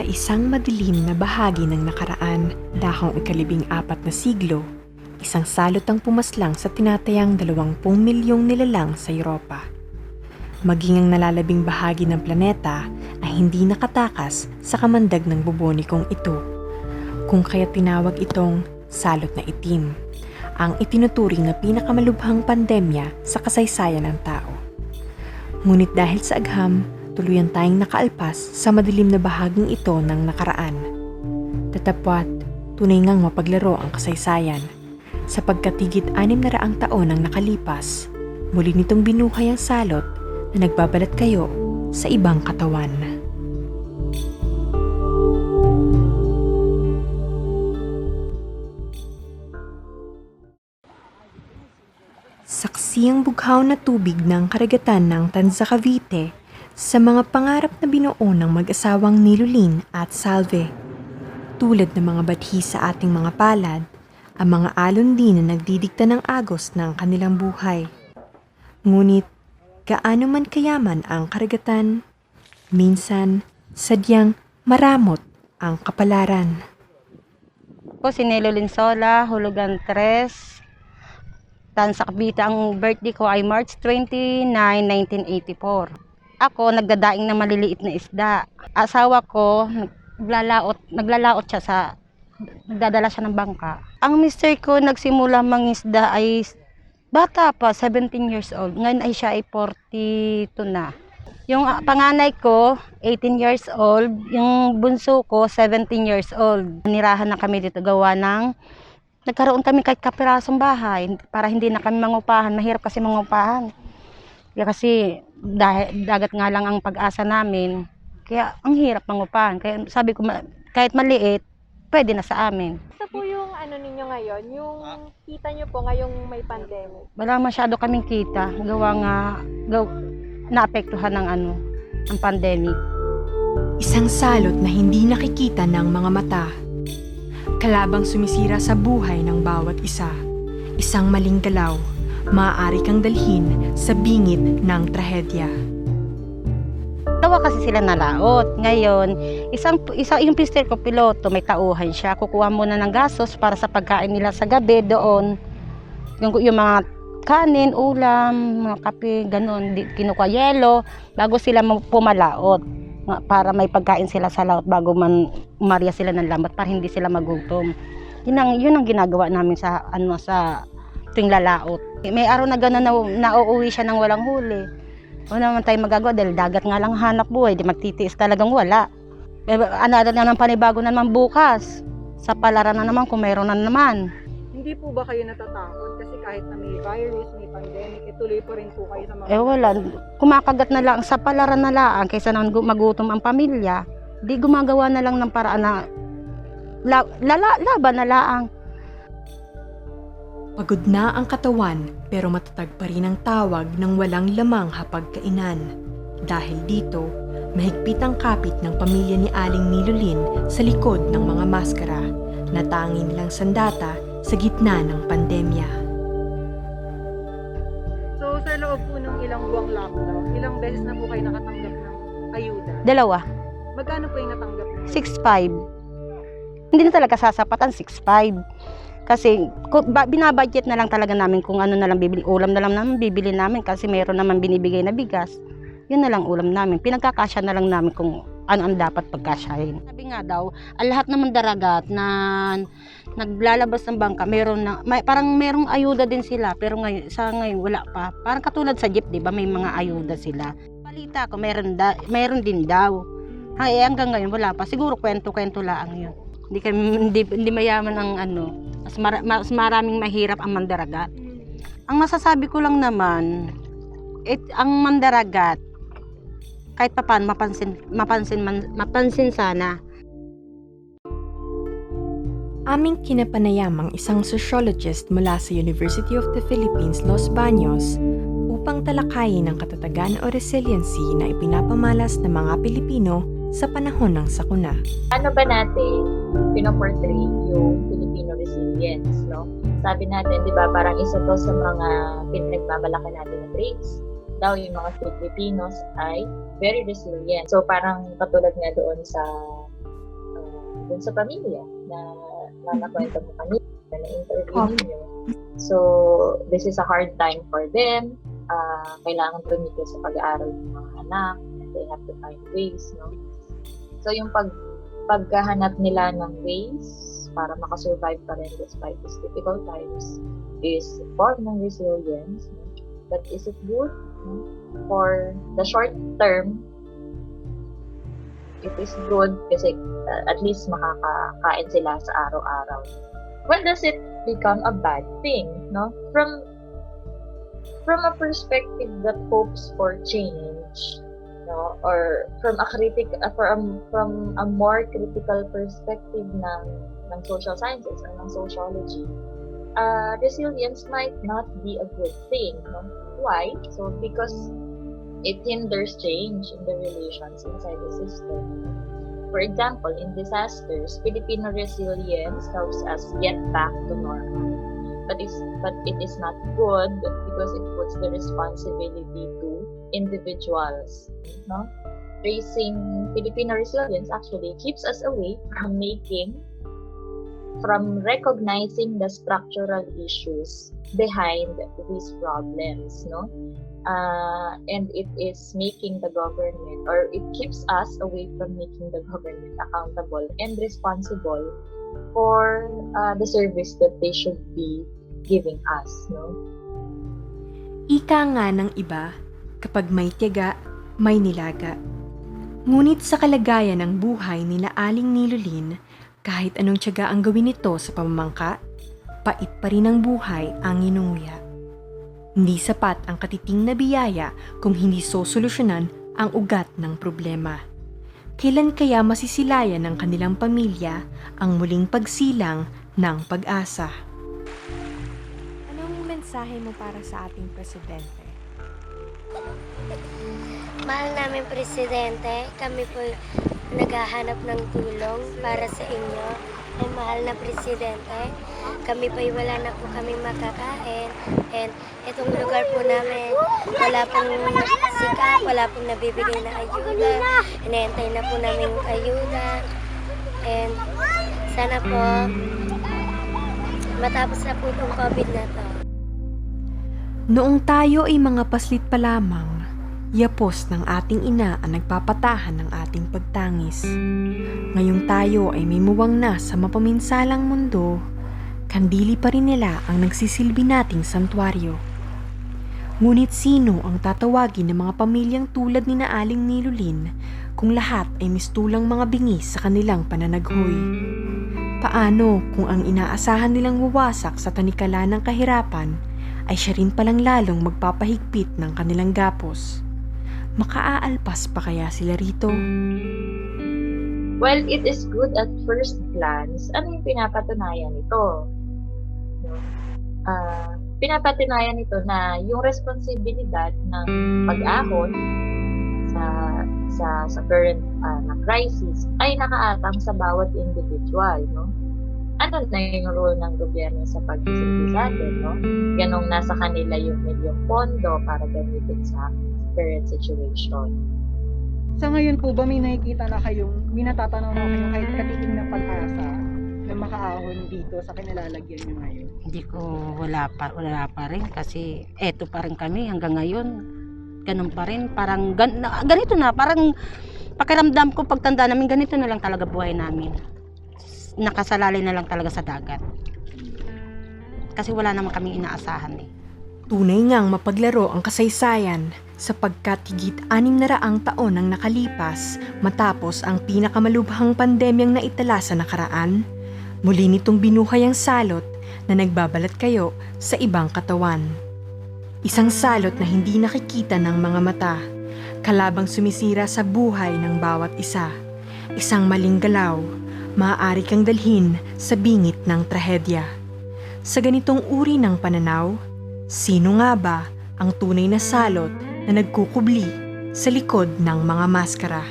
Sa isang madilim na bahagi ng nakaraan, dahong ika-14 na siglo, isang salot ang pumaslang sa tinatayang 20 milyong nilalang sa Europa. Maging ang nalalabing bahagi ng planeta ay hindi nakatakas sa kamandag ng bubonikong ito, kung kaya tinawag itong salot na itim, ang itinuturing na pinakamalubhang pandemya sa kasaysayan ng tao. Ngunit dahil sa agham, tuluyan tayong nakaalpas sa madilim na bahaging ito ng nakaraan. Tatapwat, tunay ngang mapaglaro ang kasaysayan. Sapagkat higit 600 taon ang nakalipas, muli nitong binuhay ang salot na nagbabalat kayo sa ibang katawan. Saksi ang bughaw na tubig ng karagatan ng Tanza Cavite sa mga pangarap na binuo ng mag-asawang Nilulin at Salve. Tulad ng mga bathi sa ating mga palad, ang mga alon din na nagdidikta ng agos ng kanilang buhay. Ngunit, gaano man kayaman ang karagatan, minsan sadyang maramot ang kapalaran. Ako si Nelo Linsola, hulugan 3, Tanza Cavite. Ang birthday ko ay March 29, 1984. Ako nagdadaing ng maliliit na isda. Asawa ko naglalaot siya nagdadala siya ng bangka. Ang mister ko nagsimula mangisda ay bata pa, 17 years old. Ngayon ay siya ay 42 na. Yung panganay ko, 18 years old. Yung bunso ko, 17 years old. Nirahan na kami dito gawa ng nagkaroon kami kahit kapirasong bahay para hindi na kami mangupahan. Mahirap kasi mangupahan. Kaya kasi dahil dagat nga lang ang pag-asa namin. Kaya ang hirap mangupahan. Kaya sabi ko, kahit maliit, pwede na sa amin. Sa po yung ano ninyo ngayon, yung kita nyo po ngayong may pandemic? Wala masyado kaming kita. Naapektuhan ng pandemic. Isang salot na hindi nakikita ng mga mata. Kalabang sumisira sa buhay ng bawat isa. Isang maling galaw, maaari kang dalhin sa bingit ng trahedya. Tawa kasi sila nalaot. Ngayon, yung pister ko piloto, may tauhan siya. Kukuha muna ng gastos para sa pagkain nila sa gabi doon. Yung mga kanin, ulam, mga kape, ganun. Kinukuha yelo bago sila pumalaot. Para may pagkain sila sa laot bago man umarya sila ng lambat para hindi sila magutom. Yun ang ginagawa namin sa tuwing lalaot. May araw na gano'n na uuwi siya ng walang huli. Wala naman tayo magagawa dahil dagat nga lang hanap buhay, di magtitiis talagang wala. Another na ng panibago na naman bukas. Sa palaran na naman kung mayroon na naman. Hindi po ba kayo natatakot? Kasi kahit na may virus, may pandemic, ituloy pa rin po kayo sa mga... Wala. Kumakagat na lang sa palaran na lang kaysa nang magutom ang pamilya. Di gumagawa na lang ng paraan na laban na lang. Pagod na ang katawan pero matatag pa rin ang tawag ng walang lamang hapagkainan. Dahil dito, mahigpit ang kapit ng pamilya ni Aling Nilulin sa likod ng mga maskara na tanging nilang sandata sa gitna ng pandemya. So sa loob po ng ilang buwang lockdown, ilang beses na po kayo nakatanggap ng ayuda? 2. Magkano po yung natanggap niyo? 6.5. Hindi na talaga sasapatan 6.5. Kasi binabudget na lang talaga namin kung ano na lang bibili. Ulam na lang namin bibili namin kasi mayroon naman binibigay na bigas. Yun na lang ulam namin. Pinagkakasya na lang namin kung ano ang dapat pagkasyahin. Sabi nga daw, ang lahat naman daragat na naglalabas ng bangka, parang merong ayuda din sila. Pero ngayon wala pa. Parang katulad sa jeep, di ba? May mga ayuda sila. Balita ko, mayroon din daw. Hanggang ngayon wala pa. Siguro kwento-kwento lang yun. Hindi mayaman ang mas maraming mahirap ang mandaragat. Ang masasabi ko lang naman, ang mandaragat, kahit pa paano mapansin sana. Aming kinapanayam ang isang sociologist mula sa University of the Philippines, Los Baños, upang talakayin ang katatagan o resiliency na ipinapamalas ng mga Pilipino sa panahon ng sakuna. Ano ba natin pinoportray yung Filipino resilience, no? Sabi natin, di ba, parang isa to sa mga pinagmamalaki natin na traits. Daw yung mga Filipinos ay very resilient. So parang katulad nga doon sa dun sa pamilya na nakwento mo kanina, na interview Okay. ninyo. So, this is a hard time for them. Kailangan tumigil sa pag-aaral ng mga anak, and they have to find ways, no? So, yung paghahanap nila ng ways para makasurvive pa rin despite these difficult times is form ng resilience. No? But is it good? No? For the short term, it is good kasi at least makakakain sila sa araw-araw. When does it become a bad thing? No? From a perspective that hopes for change, no, or from a more critical perspective ng social sciences or ng sociology, resilience might not be a good thing. No? Why? So because it hinders change in the relations inside the system. For example, in disasters, Filipino resilience helps us get back to normal. But it is not good because it puts the responsibility to individuals. No? Raising Filipino resilience actually keeps us away from recognizing the structural issues behind these problems. No? And it is making the government, or it keeps us away from making the government accountable and responsible for the service that they should be giving us, no? Ika nga ng iba, kapag may tiyaga, may nilaga. Ngunit sa kalagayan ng buhay nila Aling Nilolin, kahit anong tiyaga ang gawin nito sa pamamangka, pait pa rin ang buhay ang inunguya. Hindi sapat ang katiting na biyaya kung hindi sosolusyonan ang ugat ng problema. Kailan kaya masisilayan ng kanilang pamilya ang muling pagsilang ng pag-asa? Anong mensahe mo para sa ating presidente? Mahal namin Presidente, kami po naghahanap ng tulong para sa inyo. Ay mahal na Presidente, kami po'y wala na po kami makakain. And itong lugar po namin, wala pong sikap, wala pong nabibigay na ayuda. Inaantay na po namin ayuda. And sana po, matapos na po itong COVID na to. Noong tayo ay mga paslit pa lamang, yapos ng ating ina ang nagpapatahan ng ating pagtangis. Ngayong tayo ay may muwang na sa mapaminsalang mundo, kandili pa rin nila ang nagsisilbi nating santuaryo. Ngunit sino ang tatawagin ng mga pamilyang tulad ni na Aling Nilolin kung lahat ay mistulang mga bingis sa kanilang pananaghoy? Paano kung ang inaasahan nilang wawasak sa tanikala ng kahirapan ay siya rin palang lalong magpapahigpit ng kanilang gapos? Makaaalpas pa kaya sila rito? Well, it is good at first glance. Ano yung pinapatunayan nito? No? Pinapatunayan nito na yung responsibilidad ng pag-ahon sa current na crisis ay nakaatang sa bawat individual, no? Ano na yung role ng gobyerno sa pagsisilbi sa atin, no? Ganong nasa kanila yung milyong pondo para gamitin sa current situation. Sa ngayon po ba may nakikita na kayong, may natatanaw na kayong kahit katiting na pag-asa na makaahon dito sa kinalalagyan nyo ngayon? Hindi ko, wala pa rin kasi eto pa rin kami hanggang ngayon. Ganun pa rin, parang ganito na, parang pakiramdam ko pagtanda namin ganito na lang talaga buhay namin. Nakasalalay na lang talaga sa dagat. Kasi wala naman kaming inaasahan eh. Tunay ngang mapaglaro ang kasaysayan sapagkat higit 600 taon ang nakalipas matapos ang pinakamalubhang pandemyang naitala sa nakaraan, muli nitong binuhay ang salot na nagbabalat kayo sa ibang katawan. Isang salot na hindi nakikita ng mga mata, kalabang sumisira sa buhay ng bawat isa. Isang maling galaw, maaari kang dalhin sa bingit ng trahedya. Sa ganitong uri ng pananaw, sino nga ba ang tunay na salot na nagkukubli sa likod ng mga maskara?